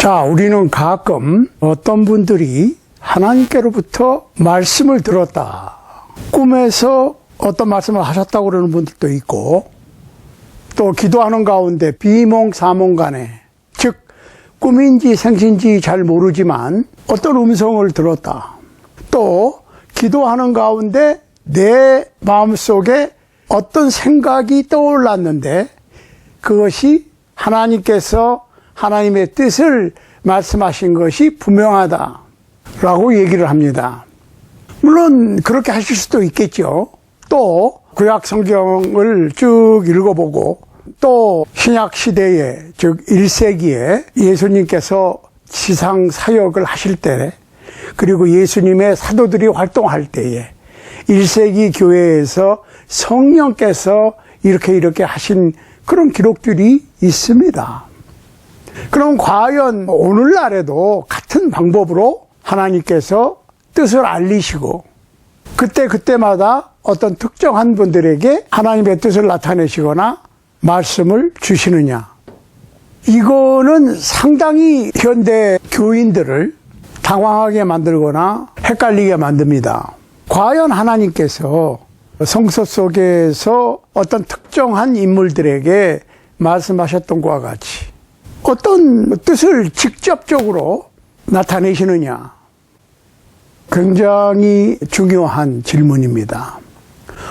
자, 우리는 가끔 어떤 분들이 하나님께로부터 말씀을 들었다, 꿈에서 어떤 말씀을 하셨다고 그러는 분들도 있고, 또 기도하는 가운데 비몽사몽간에, 즉 꿈인지 생신지 잘 모르지만 어떤 음성을 들었다, 또 기도하는 가운데 내 마음속에 어떤 생각이 떠올랐는데 그것이 하나님께서 하나님의 뜻을 말씀하신 것이 분명하다라고 얘기를 합니다. 물론 그렇게 하실 수도 있겠죠. 또 구약 성경을 쭉 읽어보고 또 신약 시대에, 즉 1세기에 예수님께서 지상 사역을 하실 때, 그리고 예수님의 사도들이 활동할 때에 1세기 교회에서 성령께서 이렇게 하신 그런 기록들이 있습니다. 그럼 과연 오늘날에도 같은 방법으로 하나님께서 뜻을 알리시고 그때마다 어떤 특정한 분들에게 하나님의 뜻을 나타내시거나 말씀을 주시느냐? 이거는 상당히 현대 교인들을 당황하게 만들거나 헷갈리게 만듭니다. 과연 하나님께서 성서 속에서 어떤 특정한 인물들에게 말씀하셨던 것과 같이 어떤 뜻을 직접적으로 나타내시느냐? 굉장히 중요한 질문입니다.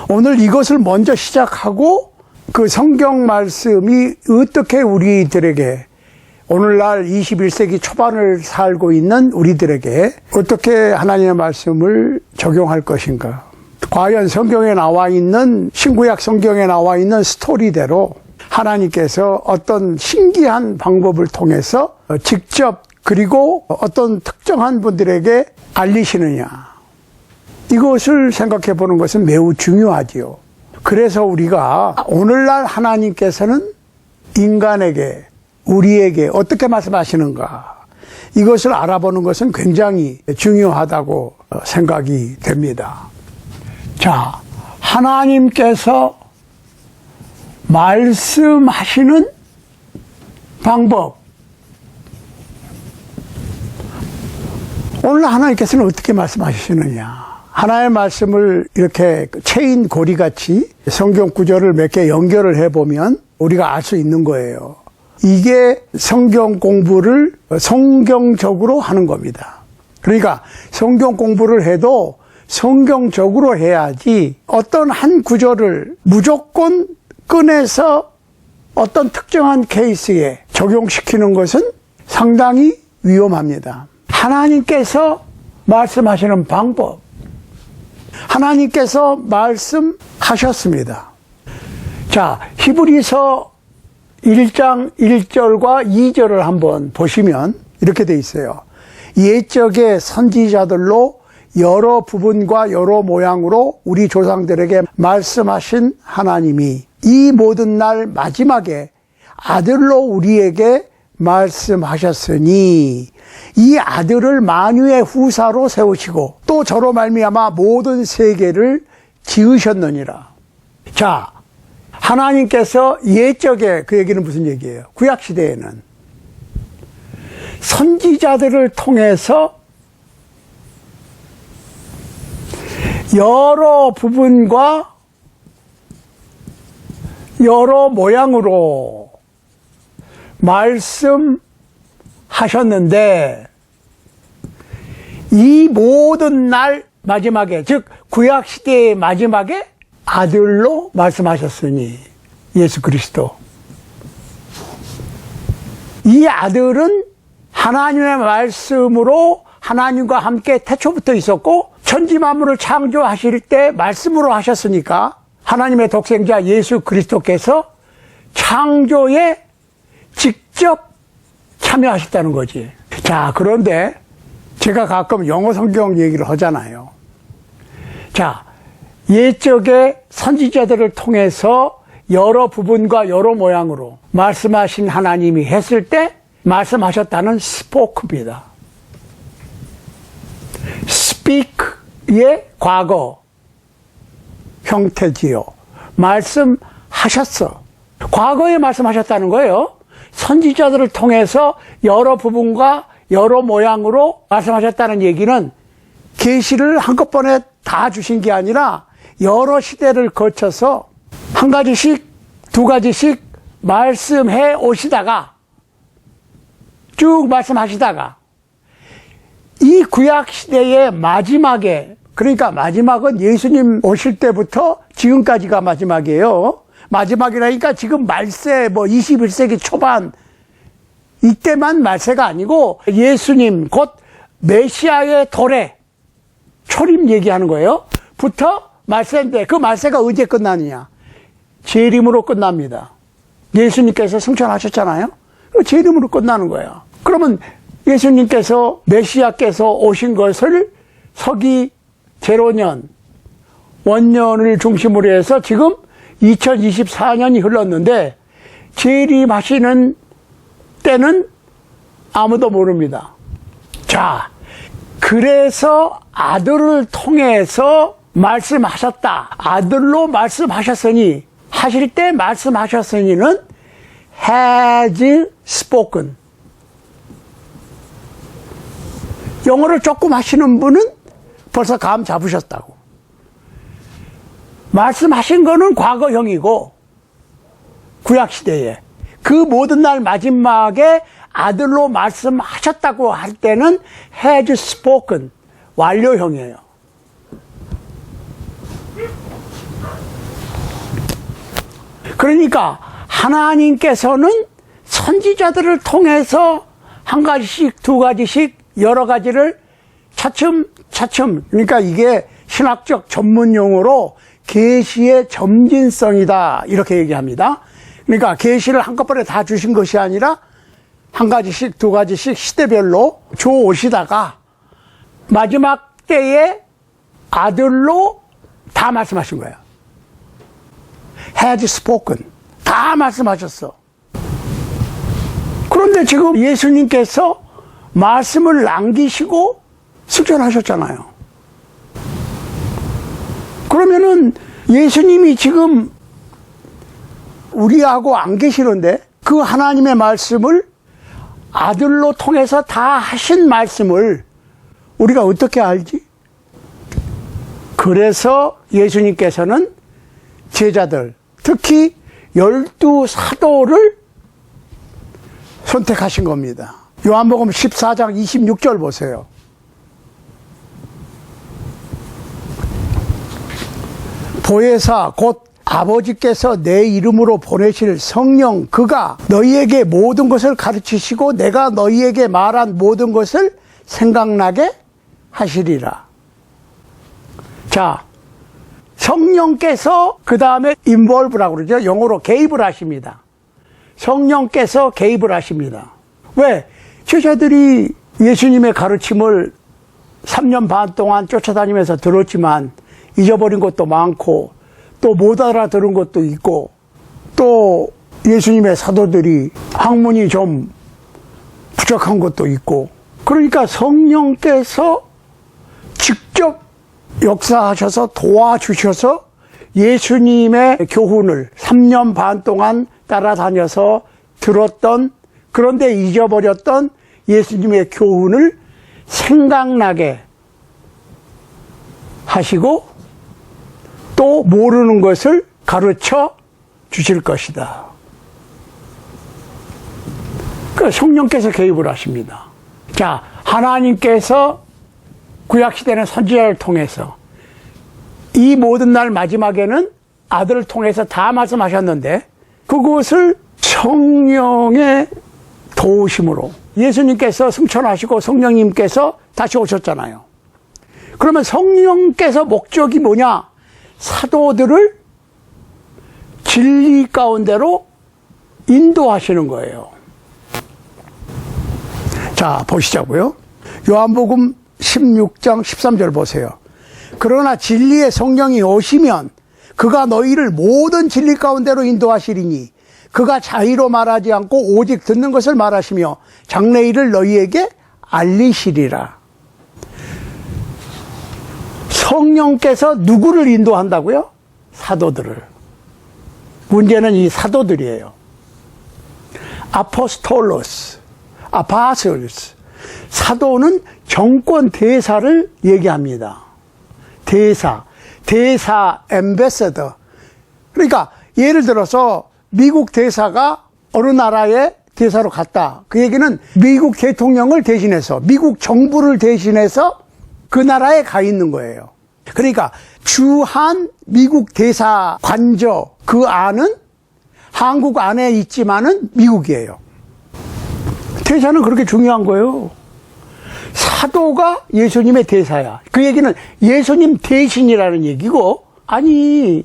오늘 이것을 먼저 시작하고 그 성경 말씀이 어떻게 우리들에게, 오늘날 21세기 초반을 살고 있는 우리들에게 어떻게 하나님의 말씀을 적용할 것인가? 과연 성경에 나와 있는, 신구약 성경에 나와 있는 스토리대로 하나님께서 어떤 신기한 방법을 통해서 직접 그리고 어떤 특정한 분들에게 알리시느냐, 이것을 생각해 보는 것은 매우 중요하지요. 그래서 우리가 오늘날 하나님께서는 인간에게, 우리에게 어떻게 말씀하시는가, 이것을 알아보는 것은 굉장히 중요하다고 생각이 됩니다. 자, 하나님께서 말씀하시는 방법, 오늘 하나님께서는 어떻게 말씀하시느냐? 하나의 말씀을 이렇게 체인 고리같이 성경 구절을 몇 개 연결을 해보면 우리가 알 수 있는 거예요. 이게 성경 공부를 성경적으로 하는 겁니다. 그러니까 성경 공부를 해도 성경적으로 해야지 어떤 한 구절을 무조건 꺼내서 어떤 특정한 케이스에 적용시키는 것은 상당히 위험합니다. 하나님께서 말씀하시는 방법, 하나님께서 말씀하셨습니다. 자, 히브리서 1장 1절과 2절을 한번 보시면 이렇게 돼 있어요. 옛적의 선지자들로 여러 부분과 여러 모양으로 우리 조상들에게 말씀하신 하나님이 이 모든 날 마지막에 아들로 우리에게 말씀하셨으니 이 아들을 만유의 후사로 세우시고 또 저로 말미암아 모든 세계를 지으셨느니라. 자, 하나님께서 옛적에, 그 얘기는 무슨 얘기예요? 구약시대에는 선지자들을 통해서 여러 부분과 여러 모양으로 말씀하셨는데 이 모든 날 마지막에, 즉 구약시대의 마지막에 아들로 말씀하셨으니 예수 그리스도, 이 아들은 하나님의 말씀으로 하나님과 함께 태초부터 있었고 천지 만물을 창조하실 때 말씀으로 하셨으니까 하나님의 독생자 예수 그리스도께서 창조에 직접 참여하셨다는 거지. 자, 그런데 제가 가끔 영어 성경 얘기를 하잖아요. 자, 옛적의 선지자들을 통해서 여러 부분과 여러 모양으로 말씀하신 하나님이 했을 때 말씀하셨다는 spoke입니다. speak의 과거 형태지요. 말씀하셨어. 과거에 말씀하셨다는 거예요. 선지자들을 통해서 여러 부분과 여러 모양으로 말씀하셨다는 얘기는 계시를 한꺼번에 다 주신 게 아니라 여러 시대를 거쳐서 한 가지씩 두 가지씩 말씀해 오시다가 쭉 말씀하시다가 이 구약 시대의 마지막에, 그러니까 마지막은 예수님 오실 때부터 지금까지가 마지막이에요. 마지막이라니까 지금 말세 21세기 초반 이때만 말세가 아니고 예수님 곧 메시아의 도래 초림 얘기하는 거예요. 부터 말세인데 그 말세가 언제 끝나느냐? 재림으로 끝납니다. 예수님께서 승천하셨잖아요. 재림으로 끝나는 거예요. 그러면 예수님께서 메시아께서 오신 것을 서기 제로년 원년을 중심으로 해서 지금 2024년이 흘렀는데 재림하시는 때는 아무도 모릅니다. 자, 그래서 아들을 통해서 말씀하셨다. 아들로 말씀하셨으니, 하실 때 말씀하셨으니는 has spoken. 영어를 조금 하시는 분은 벌써 감 잡으셨다고. 말씀하신 거는 과거형이고 구약시대에 그 모든 날 마지막에 아들로 말씀하셨다고 할 때는 has spoken, 완료형이에요. 그러니까 하나님께서는 선지자들을 통해서 한 가지씩 두 가지씩 여러 가지를 차츰, 그러니까 이게 신학적 전문 용어로 계시의 점진성이다 이렇게 얘기합니다. 그러니까 계시를 한꺼번에 다 주신 것이 아니라 한 가지씩 두 가지씩 시대별로 줘 오시다가 마지막 때에 아들로 다 말씀하신 거예요. has spoken. 다 말씀하셨어. 그런데 지금 예수님께서 말씀을 남기시고 승천하셨잖아요. 그러면은 예수님이 지금 우리하고 안 계시는데 그 하나님의 말씀을 아들로 통해서 다 하신 말씀을 우리가 어떻게 알지? 그래서 예수님께서는 제자들, 특히 12사도를 선택하신 겁니다. 요한복음 14장 26절 보세요. 보혜사 곧 아버지께서 내 이름으로 보내실 성령 그가 너희에게 모든 것을 가르치시고 내가 너희에게 말한 모든 것을 생각나게 하시리라. 자, 성령께서 그 다음에 involve라고 그러죠. 영어로 개입을 하십니다. 성령께서 개입을 하십니다. 왜? 제자들이 예수님의 가르침을 3년 반 동안 쫓아다니면서 들었지만 잊어버린 것도 많고 또 못 알아들은 것도 있고 또 예수님의 사도들이 학문이 좀 부족한 것도 있고 그러니까 성령께서 직접 역사하셔서 도와주셔서 예수님의 교훈을 3년 반 동안 따라다녀서 들었던 그런데 잊어버렸던 예수님의 교훈을 생각나게 하시고 또 모르는 것을 가르쳐 주실 것이다. 그 성령께서 개입을 하십니다. 자, 하나님께서 구약시대는 선지자를 통해서 이 모든 날 마지막에는 아들을 통해서 다 말씀하셨는데 그것을 성령의 도우심으로 예수님께서 승천하시고 성령님께서 다시 오셨잖아요. 그러면 성령께서 목적이 뭐냐? 사도들을 진리 가운데로 인도하시는 거예요. 자, 보시자고요. 요한복음 16장 13절 보세요. 그러나 진리의 성령이 오시면 그가 너희를 모든 진리 가운데로 인도하시리니 그가 자의로 말하지 않고 오직 듣는 것을 말하시며 장래일을 너희에게 알리시리라. 성령께서 누구를 인도한다고요? 사도들을. 문제는 이 사도들이에요. 아포스톨로스, 아파슬스. 사도는 정권 대사를 얘기합니다. 대사, 엠베서더. 그러니까 예를 들어서 미국 대사가 어느 나라에 대사로 갔다. 그 얘기는 미국 대통령을 대신해서, 미국 정부를 대신해서 그 나라에 가 있는 거예요. 그러니까 주한 미국 대사 관저 그 안은 한국 안에 있지만은 미국이에요. 대사는 그렇게 중요한 거예요. 사도가 예수님의 대사야. 그 얘기는 예수님 대신이라는 얘기고, 아니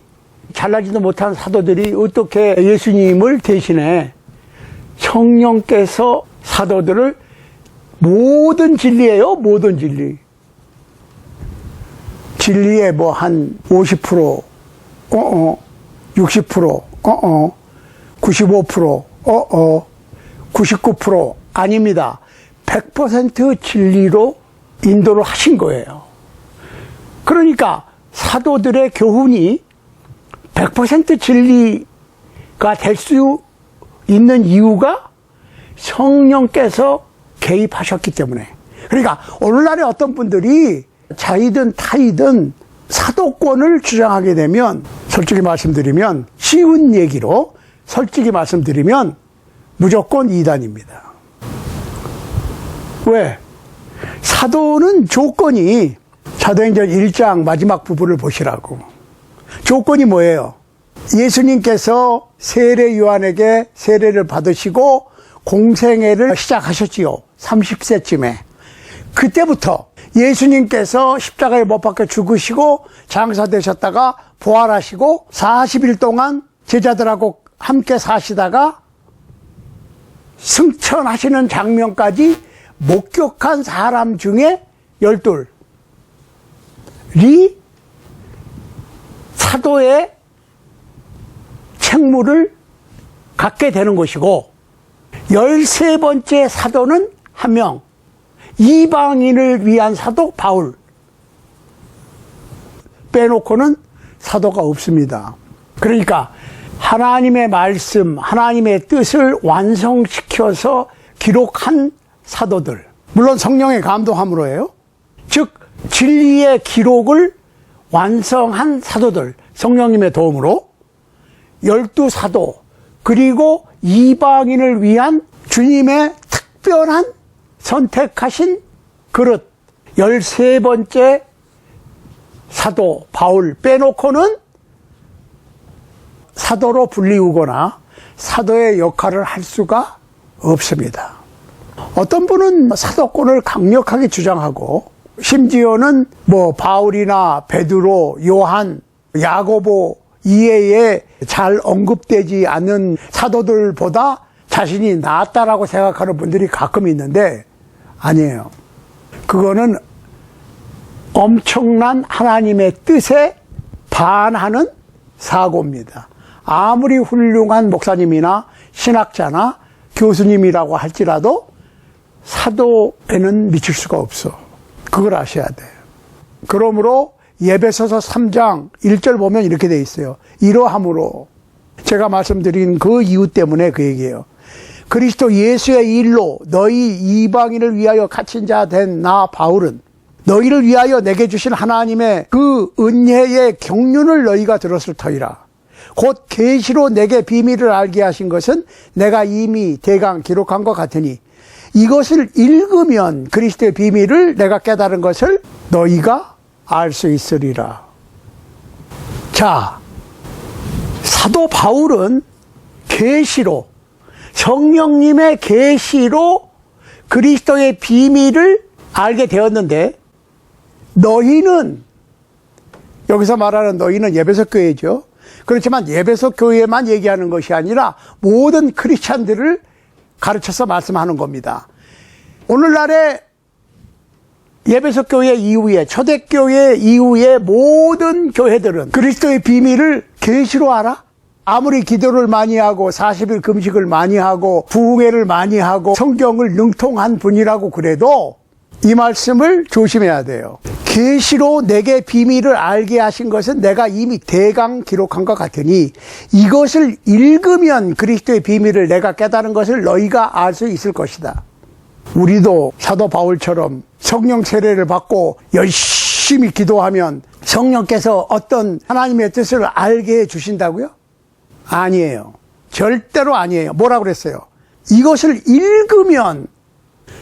잘나지도 못한 사도들이 어떻게 예수님을 대신해. 성령께서 사도들을 모든 진리예요. 모든 진리. 진리의 뭐 한 50%, 60%, 95%, 99% 아닙니다. 100% 진리로 인도를 하신 거예요. 그러니까 사도들의 교훈이 100% 진리가 될 수 있는 이유가 성령께서 개입하셨기 때문에. 그러니까 오늘날에 어떤 분들이 자이든 타이든 사도권을 주장하게 되면, 솔직히 말씀드리면, 쉬운 얘기로 솔직히 말씀드리면 무조건 이단입니다. 왜? 사도는 조건이, 사도행전 1장 마지막 부분을 보시라고. 조건이 뭐예요? 예수님께서 세례 요한에게 세례를 받으시고 공생애를 시작하셨지요. 30세쯤에. 그때부터 예수님께서 십자가에 못 박혀 죽으시고 장사되셨다가 부활하시고 40일 동안 제자들하고 함께 사시다가 승천하시는 장면까지 목격한 사람 중에 12이 사도의 책무를 갖게 되는 것이고, 13번째 사도는 한 명, 이방인을 위한 사도 바울 빼놓고는 사도가 없습니다. 그러니까 하나님의 말씀, 하나님의 뜻을 완성시켜서 기록한 사도들, 물론 성령의 감동함으로예요. 즉 진리의 기록을 완성한 사도들, 성령님의 도움으로 12사도, 그리고 이방인을 위한 주님의 특별한 선택하신 그릇 13번째 사도 바울 빼놓고는 사도로 불리우거나 사도의 역할을 할 수가 없습니다. 어떤 분은 사도권을 강력하게 주장하고, 심지어는 뭐 바울이나 베드로, 요한, 야고보 이외에 잘 언급되지 않는 사도들보다 자신이 낫다라고 생각하는 분들이 가끔 있는데, 아니에요. 그거는 엄청난 하나님의 뜻에 반하는 사고입니다. 아무리 훌륭한 목사님이나 신학자나 교수님이라고 할지라도 사도에는 미칠 수가 없어. 그걸 아셔야 돼요. 그러므로 에베소서 3장 1절 보면 이렇게 돼 있어요. 이러함으로, 제가 말씀드린 그 이유 때문에 그 얘기예요. 그리스도 예수의 일로 너희 이방인을 위하여 갇힌 자 된 나 바울은 너희를 위하여 내게 주신 하나님의 그 은혜의 경륜을 너희가 들었을 터이라. 곧 계시로 내게 비밀을 알게 하신 것은 내가 이미 대강 기록한 것 같으니 이것을 읽으면 그리스도의 비밀을 내가 깨달은 것을 너희가 알 수 있으리라. 자, 사도 바울은 계시로, 성령님의 계시로 그리스도의 비밀을 알게 되었는데, 너희는, 여기서 말하는 너희는 에베소 교회죠. 그렇지만 에베소 교회만 얘기하는 것이 아니라 모든 크리스찬들을 가르쳐서 말씀하는 겁니다. 오늘날의 에베소 교회 이후에, 초대교회 이후에 모든 교회들은 그리스도의 비밀을 계시로 알아? 아무리 기도를 많이 하고 40일 금식을 많이 하고 부흥회를 많이 하고 성경을 능통한 분이라고 그래도 이 말씀을 조심해야 돼요. 계시로 내게 비밀을 알게 하신 것은 내가 이미 대강 기록한 것 같으니 이것을 읽으면 그리스도의 비밀을 내가 깨달은 것을 너희가 알 수 있을 것이다. 우리도 사도 바울처럼 성령 세례를 받고 열심히 기도하면 성령께서 어떤 하나님의 뜻을 알게 해 주신다고요? 아니에요. 절대로 아니에요. 뭐라 그랬어요? 이것을 읽으면,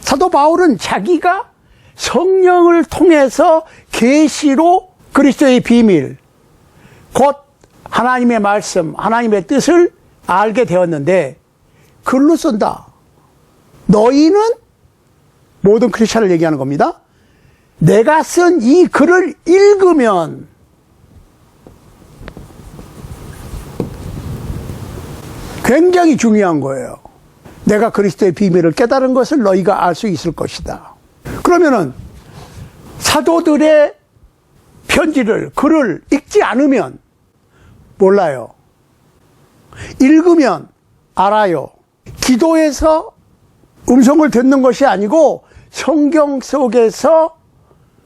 사도 바울은 자기가 성령을 통해서 계시로 그리스도의 비밀, 곧 하나님의 말씀, 하나님의 뜻을 알게 되었는데 글로 쓴다. 너희는, 모든 크리스찬을 얘기하는 겁니다. 내가 쓴 이 글을 읽으면 굉장히 중요한 거예요. 내가 그리스도의 비밀을 깨달은 것을 너희가 알 수 있을 것이다. 그러면은 사도들의 편지를, 글을 읽지 않으면 몰라요. 읽으면 알아요. 기도해서 음성을 듣는 것이 아니고 성경 속에서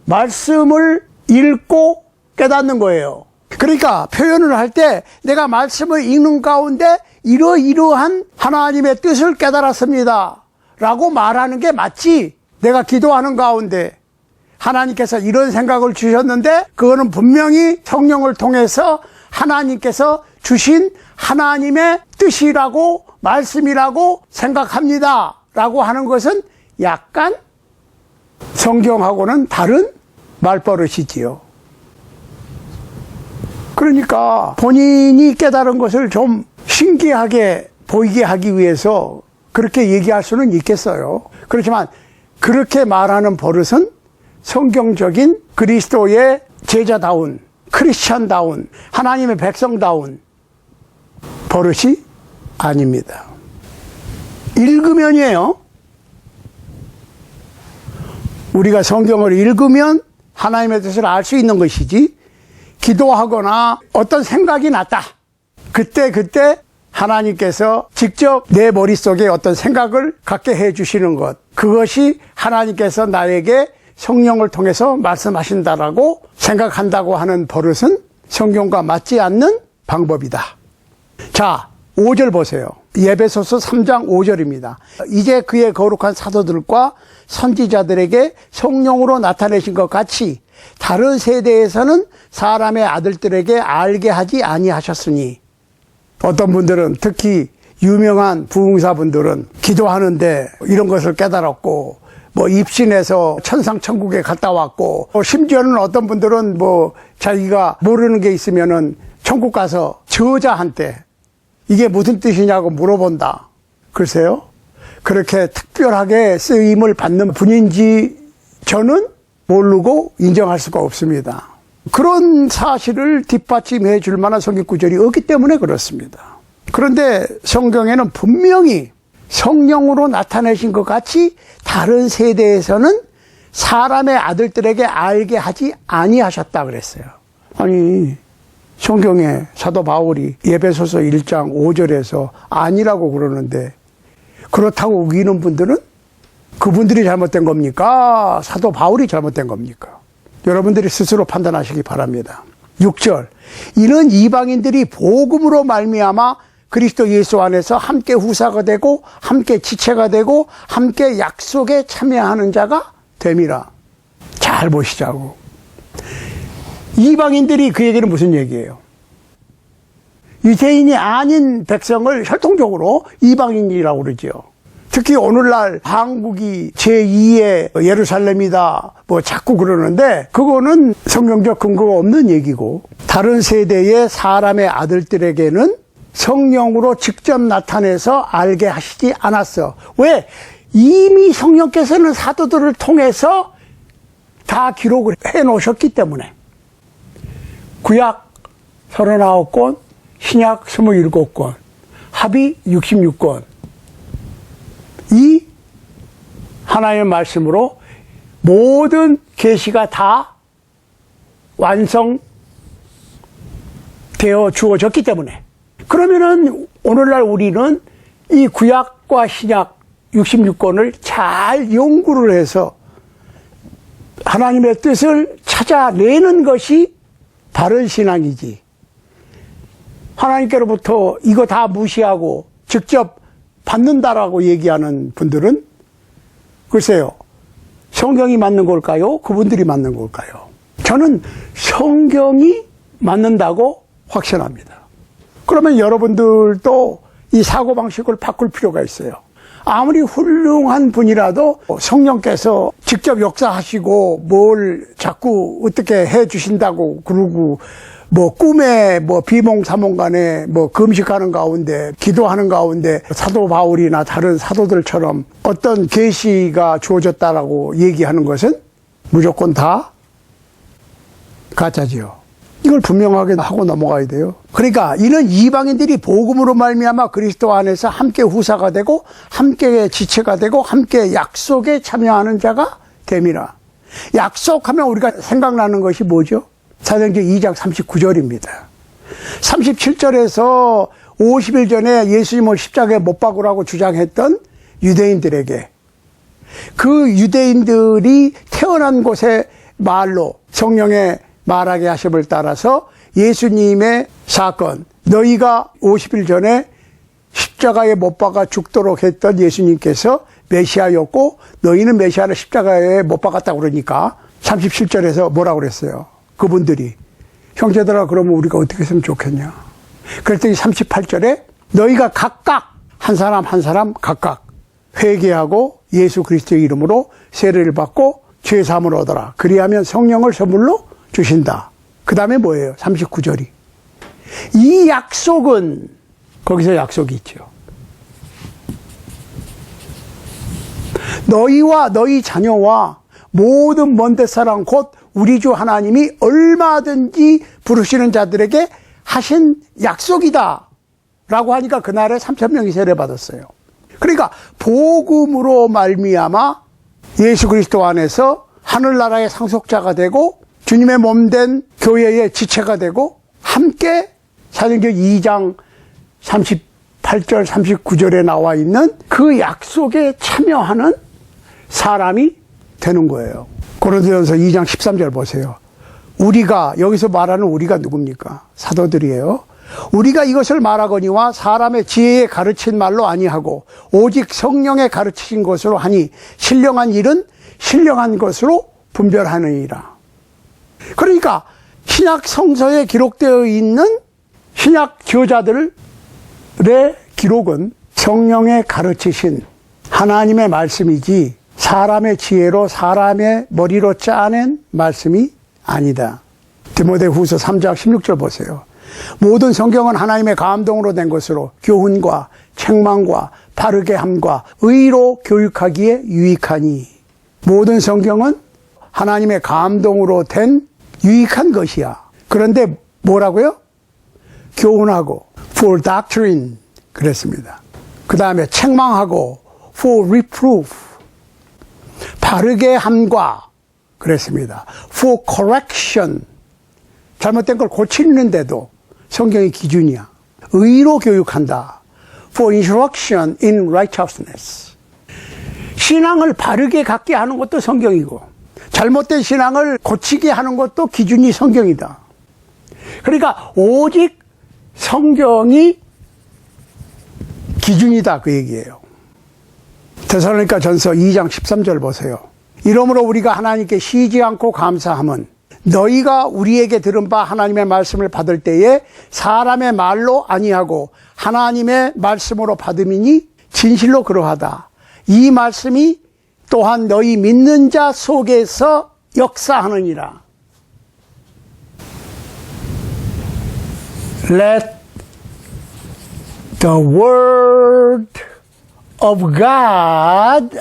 말씀을 읽고 깨닫는 거예요. 그러니까 표현을 할 때 내가 말씀을 읽는 가운데 이러이러한 하나님의 뜻을 깨달았습니다 라고 말하는 게 맞지, 내가 기도하는 가운데 하나님께서 이런 생각을 주셨는데 그거는 분명히 성령을 통해서 하나님께서 주신 하나님의 뜻이라고, 말씀이라고 생각합니다 라고 하는 것은 약간 성경하고는 다른 말버릇이지요. 그러니까 본인이 깨달은 것을 좀 신기하게 보이게 하기 위해서 그렇게 얘기할 수는 있겠어요. 그렇지만 그렇게 말하는 버릇은 성경적인 그리스도의 제자다운, 크리스찬다운, 하나님의 백성다운 버릇이 아닙니다. 읽으면이에요. 우리가 성경을 읽으면 하나님의 뜻을 알 수 있는 것이지, 기도하거나 어떤 생각이 났다, 그때 하나님께서 직접 내 머릿속에 어떤 생각을 갖게 해주시는 것, 그것이 하나님께서 나에게 성령을 통해서 말씀하신다라고 생각한다고 하는 버릇은 성경과 맞지 않는 방법이다. 자, 5절 보세요. 에베소서 3장 5절입니다. 이제 그의 거룩한 사도들과 선지자들에게 성령으로 나타내신 것 같이 다른 세대에서는 사람의 아들들에게 알게 하지 아니하셨으니, 어떤 분들은, 특히 유명한 부흥사분들은 기도하는데 이런 것을 깨달았고, 입신해서 천상천국에 갔다 왔고, 심지어는 어떤 분들은 자기가 모르는 게 있으면은 천국 가서 저자한테 이게 무슨 뜻이냐고 물어본다. 글쎄요, 그렇게 특별하게 쓰임을 받는 분인지 저는 모르고 인정할 수가 없습니다. 그런 사실을 뒷받침해 줄 만한 성경 구절이 없기 때문에 그렇습니다. 그런데 성경에는 분명히 성령으로 나타내신 것 같이 다른 세대에서는 사람의 아들들에게 알게 하지 아니하셨다 그랬어요. 아니, 성경에 사도 바울이 에베소서 1장 5절에서 아니라고 그러는데, 그렇다고 우기는 분들은 그분들이 잘못된 겁니까? 사도 바울이 잘못된 겁니까? 여러분들이 스스로 판단하시기 바랍니다. 6절, 이는 이방인들이 복음으로 말미암아 그리스도 예수 안에서 함께 후사가 되고 함께 지체가 되고 함께 약속에 참여하는 자가 됨이라. 잘 보시자고. 이방인들이, 그 얘기는 무슨 얘기예요? 유대인이 아닌 백성을 혈통적으로 이방인이라고 그러죠. 특히 오늘날 한국이 제2의 예루살렘이다 자꾸 그러는데, 그거는 성경적 근거가 없는 얘기고, 다른 세대의 사람의 아들들에게는 성령으로 직접 나타내서 알게 하시지 않았어. 왜? 이미 성령께서는 사도들을 통해서 다 기록을 해 놓으셨기 때문에. 구약 39권, 신약 27권, 합이 66권. 이 하나님의 말씀으로 모든 계시가 다 완성되어 주어졌기 때문에. 그러면은 오늘날 우리는 이 구약과 신약 66권을 잘 연구를 해서 하나님의 뜻을 찾아내는 것이 바른 신앙이지. 하나님께로부터 이거 다 무시하고 직접 받는다라고 얘기하는 분들은 글쎄요, 성경이 맞는 걸까요? 그분들이 맞는 걸까요? 저는 성경이 맞는다고 확신합니다. 그러면 여러분들도 이 사고방식을 바꿀 필요가 있어요. 아무리 훌륭한 분이라도 성령께서 직접 역사하시고 뭘 자꾸 어떻게 해 주신다고 그러고 꿈에 비몽사몽간에 금식하는 가운데 기도하는 가운데 사도 바울이나 다른 사도들처럼 어떤 계시가 주어졌다라고 얘기하는 것은 무조건 다 가짜지요. 이걸 분명하게 하고 넘어가야 돼요. 그러니까 이는 이방인들이 복음으로 말미암아 그리스도 안에서 함께 후사가 되고 함께 지체가 되고 함께 약속에 참여하는 자가 됨이라. 약속하면 우리가 생각나는 것이 뭐죠? 사도행전 2장 39절입니다. 37절에서 50일 전에 예수님을 십자가에 못 박으라고 주장했던 유대인들에게 그 유대인들이 태어난 곳의 말로 성령의 말하게 하심을 따라서 예수님의 사건, 너희가 50일 전에 십자가에 못 박아 죽도록 했던 예수님께서 메시아였고 너희는 메시아를 십자가에 못 박았다고 그러니까 37절에서 뭐라고 그랬어요? 그분들이 형제들아 그러면 우리가 어떻게 했으면 좋겠냐. 그랬더니 38절에 너희가 각각 한 사람 한 사람 각각 회개하고 예수 그리스도의 이름으로 세례를 받고 죄사함을 얻어라. 그리하면 성령을 선물로 주신다. 그 다음에 뭐예요? 39절이. 이 약속은 거기서 약속이 있죠. 너희와 너희 자녀와 모든 먼 데사람 곧 우리 주 하나님이 얼마든지 부르시는 자들에게 하신 약속이다 라고 하니까 그날에 3,000명이 세례받았어요. 그러니까 복음으로 말미암아 예수 그리스도 안에서 하늘나라의 상속자가 되고 주님의 몸된 교회의 지체가 되고 함께 사도행전 2장 38절 39절에 나와 있는 그 약속에 참여하는 사람이 되는 거예요. 고린도전서 2장 13절 보세요. 우리가 여기서 말하는 우리가 누굽니까? 사도들이에요. 우리가 이것을 말하거니와 사람의 지혜에 가르친 말로 아니하고 오직 성령에 가르치신 것으로 하니 신령한 일은 신령한 것으로 분별하느니라. 그러니까 신약 성서에 기록되어 있는 신약 저자들의 기록은 성령에 가르치신 하나님의 말씀이지 사람의 지혜로 사람의 머리로 짜낸 말씀이 아니다. 디모데후서 3장 16절 보세요. 모든 성경은 하나님의 감동으로 된 것으로 교훈과 책망과 바르게 함과 의로 교육하기에 유익하니. 모든 성경은 하나님의 감동으로 된 유익한 것이야. 그런데 뭐라고요? 교훈하고 for doctrine 그랬습니다. 그 다음에 책망하고 for reproof 바르게 함과 그랬습니다. for correction 잘못된 걸 고치는데도 성경이 기준이야. 의로 교육한다. for instruction in righteousness 신앙을 바르게 갖게 하는 것도 성경이고 잘못된 신앙을 고치게 하는 것도 기준이 성경이다. 그러니까 오직 성경이 기준이다 그 얘기예요. 데살로니가 전서 2장 13절 보세요. 이러므로 우리가 하나님께 쉬지 않고 감사함은 너희가 우리에게 들은 바 하나님의 말씀을 받을 때에 사람의 말로 아니하고 하나님의 말씀으로 받음이니 진실로 그러하다. 이 말씀이 또한 너희 믿는 자 속에서 역사하느니라. Let the word of God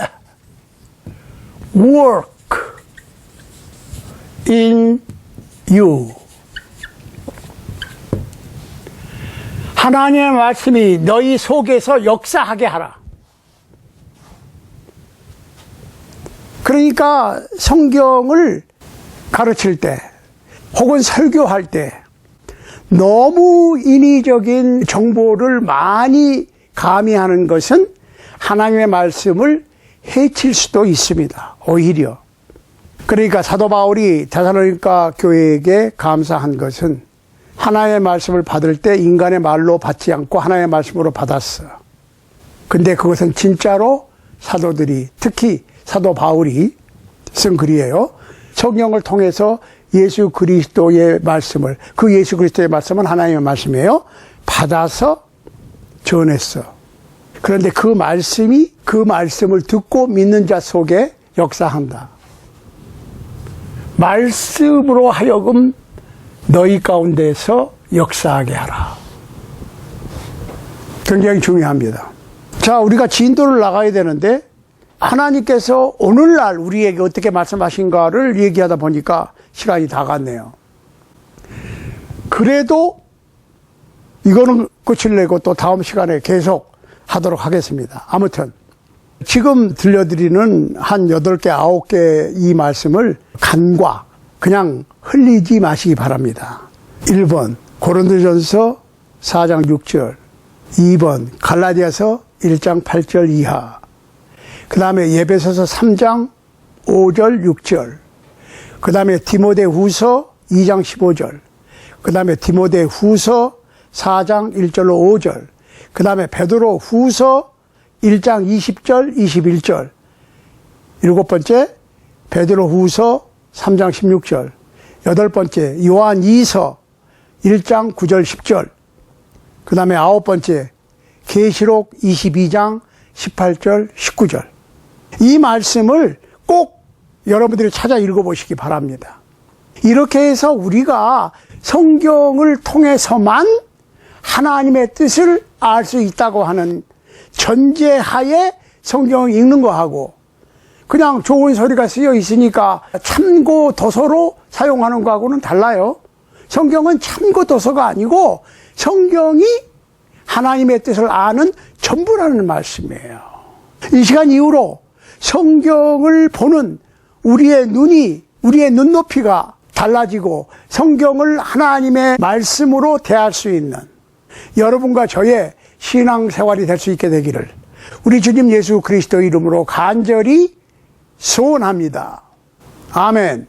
work in you. 하나님의 말씀이 너희 속에서 역사하게 하라. 그러니까 성경을 가르칠 때 혹은 설교할 때 너무 인위적인 정보를 많이 가미하는 것은 하나님의 말씀을 해칠 수도 있습니다. 오히려 그러니까 사도 바울이 데살로니가 교회에게 감사한 것은 하나님의 말씀을 받을 때 인간의 말로 받지 않고 하나님의 말씀으로 받았어. 근데 그것은 진짜로 사도들이, 특히 사도 바울이 쓴 글이에요. 성경을 통해서 예수 그리스도의 말씀을, 그 예수 그리스도의 말씀은 하나님의 말씀이에요. 받아서 전했어. 그런데 그 말씀이 그 말씀을 듣고 믿는 자 속에 역사한다. 말씀으로 하여금 너희 가운데서 역사하게 하라. 굉장히 중요합니다. 자, 우리가 진도를 나가야 되는데 하나님께서 오늘날 우리에게 어떻게 말씀하신가를 얘기하다 보니까 시간이 다 갔네요. 그래도 이거는 끝을 내고 또 다음 시간에 계속 하도록 하겠습니다. 아무튼 지금 들려드리는 한 8개, 9개 이 말씀을 간과 그냥 흘리지 마시기 바랍니다. 1번 고린도전서 4장 6절, 2번 갈라디아서 1장 8절 이하, 그 다음에 에베소서 3장 5절 6절, 그 다음에 디모데후서 2장 15절, 그 다음에 디모데후서 4장 1절로 5절, 그 다음에 베드로후서 1장 20절 21절, 7번째 베드로후서 3장 16절, 8번째 요한 2서 1장 9절 10절, 그 다음에 9번째 계시록 22장 18절 19절. 이 말씀을 꼭 여러분들이 찾아 읽어보시기 바랍니다. 이렇게 해서 우리가 성경을 통해서만 하나님의 뜻을 알 수 있다고 하는 전제하에 성경을 읽는 거하고, 그냥 좋은 소리가 쓰여 있으니까 참고 도서로 사용하는 거하고는 달라요. 성경은 참고 도서가 아니고 성경이 하나님의 뜻을 아는 전부라는 말씀이에요. 이 시간 이후로 성경을 보는 우리의 눈이, 우리의 눈높이가 달라지고 성경을 하나님의 말씀으로 대할 수 있는 여러분과 저의 신앙생활이 될 수 있게 되기를 우리 주님 예수 그리스도 이름으로 간절히 소원합니다. 아멘.